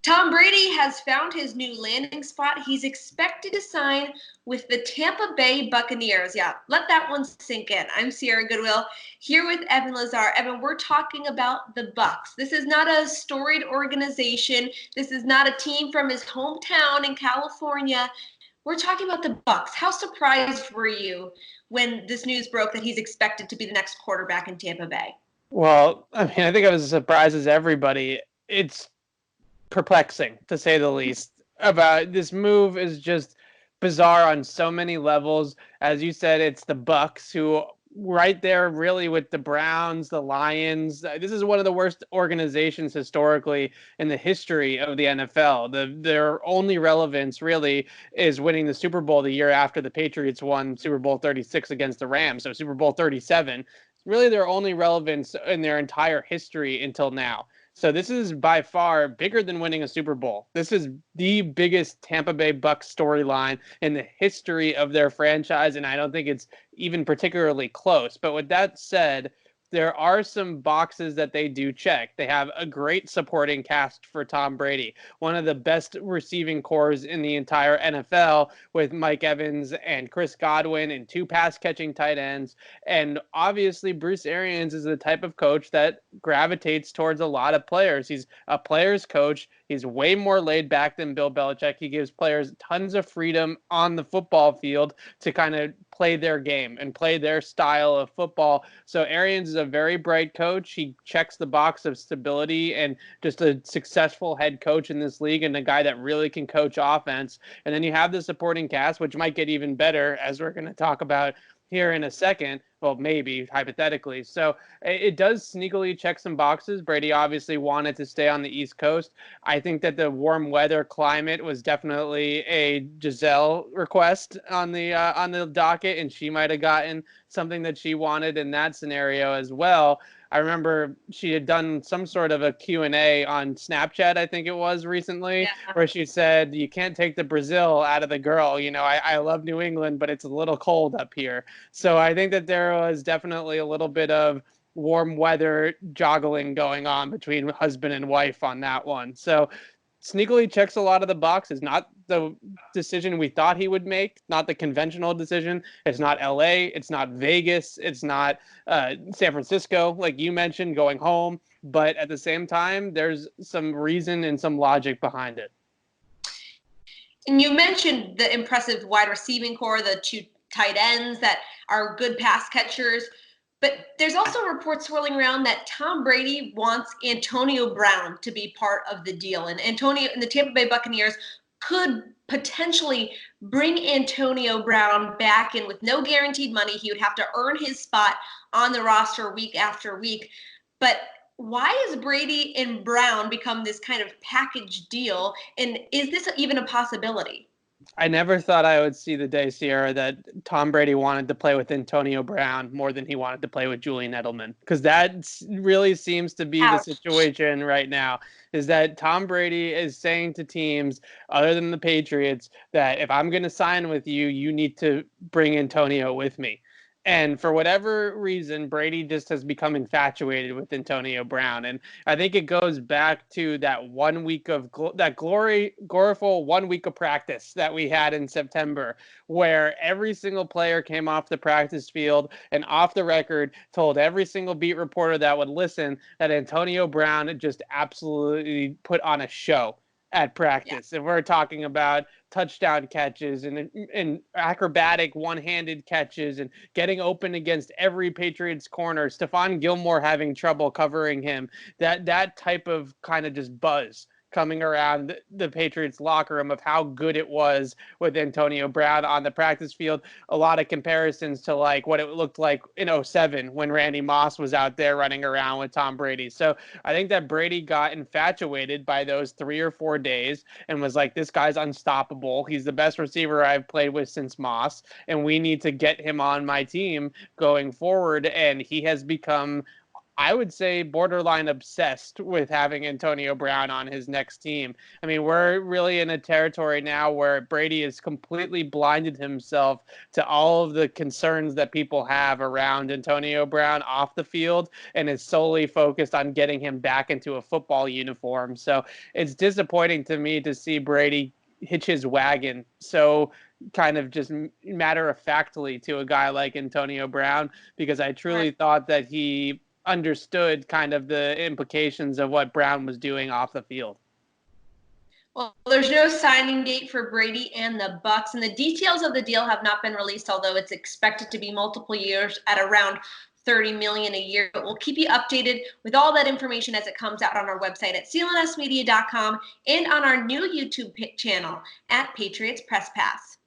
Tom Brady has found his new landing spot. He's expected to sign with the Tampa Bay Buccaneers. Yeah, let that one sink in. I'm Sierra Goodwill here with Evan Lazar. Evan, we're talking about the Bucs. This is not a storied organization. This is not a team from his hometown in California. We're talking about the Bucs. How surprised were you when this news broke that he's expected to be the next quarterback in Tampa Bay? Well, I mean, I think I was as surprised as everybody. It's perplexing, to say the least. About this move is just bizarre on so many levels. As you said, it's the Bucs who right there really with the Browns, the Lions. This is one of the worst organizations historically in the history of the NFL. Their only relevance really is winning the Super Bowl the year after the Patriots won Super Bowl 36 against the Rams, so Super Bowl 37. Really their only relevance in their entire history until now. So this is by far bigger than winning a Super Bowl. This is the biggest Tampa Bay Bucs storyline in the history of their franchise, and I don't think it's even particularly close. But with that said, there are some boxes that they do check. They have a great supporting cast for Tom Brady, one of the best receiving cores in the entire NFL, with Mike Evans and Chris Godwin and two pass-catching tight ends. And obviously, Bruce Arians is the type of coach that gravitates towards a lot of players. He's a player's coach. He's way more laid back than Bill Belichick. He gives players tons of freedom on the football field to kind of play their game and play their style of football. So Arians is a very bright coach. He checks the box of stability and just a successful head coach in this league and a guy that really can coach offense. And then you have the supporting cast, which might get even better, as we're going to talk about here in a second. Well, maybe hypothetically. So it does sneakily check some boxes. Brady obviously wanted to stay on the East Coast. I think that the warm weather climate was definitely a Giselle request on the docket, and she might have gotten something that she wanted in that scenario as well. I remember she had done some sort of a Q&A on Snapchat, I think it was recently, where she said, you can't take the Brazil out of the girl. You know, I love New England, but it's a little cold up here. So I think that there was definitely a little bit of warm weather joggling going on between husband and wife on that one. So sneakily checks a lot of the boxes. Not the decision we thought he would make, not the conventional decision. It's not LA, it's not Vegas, it's not San Francisco, like you mentioned, going home. But at the same time, there's some reason and some logic behind it. And you mentioned the impressive wide receiving core, the two tight ends that are good pass catchers. But there's also reports swirling around that Tom Brady wants Antonio Brown to be part of the deal. And Antonio and the Tampa Bay Buccaneers could potentially bring Antonio Brown back in with no guaranteed money. He would have to earn his spot on the roster week after week. But why has Brady and Brown become this kind of package deal? And is this even a possibility? I never thought I would see the day, Sierra, that Tom Brady wanted to play with Antonio Brown more than he wanted to play with Julian Edelman, because that really seems to be the situation right now, is that Tom Brady is saying to teams other than the Patriots that if I'm going to sign with you, you need to bring Antonio with me. And for whatever reason, Brady just has become infatuated with Antonio Brown. And I think it goes back to that 1 week of that gloriful 1 week of practice that we had in September, where every single player came off the practice field and off the record told every single beat reporter that would listen that Antonio Brown had just absolutely put on a show at practice. And we're talking about touchdown catches and acrobatic one-handed catches and getting open against every Patriots corner. Stephon Gilmore having trouble covering him. That type of kind of just buzz coming around the Patriots locker room of how good it was with Antonio Brown on the practice field. A lot of comparisons to like what it looked like in 2007 when Randy Moss was out there running around with Tom Brady. So I think that Brady got infatuated by those 3 or 4 days and was like, this guy's unstoppable. He's the best receiver I've played with since Moss, and we need to get him on my team going forward. And he has become I would say borderline obsessed with having Antonio Brown on his next team. I mean, we're really in a territory now where Brady has completely blinded himself to all of the concerns that people have around Antonio Brown off the field and is solely focused on getting him back into a football uniform. So it's disappointing to me to see Brady hitch his wagon so kind of just matter of factly to a guy like Antonio Brown, because I truly thought that he understood kind of the implications of what Brown was doing off the field. Well, there's no signing date for Brady and the Bucs, and the details of the deal have not been released, although it's expected to be multiple years at around $30 million a year. But we'll keep you updated with all that information as it comes out on our website at clnsmedia.com and on our new YouTube channel at Patriots Press Pass.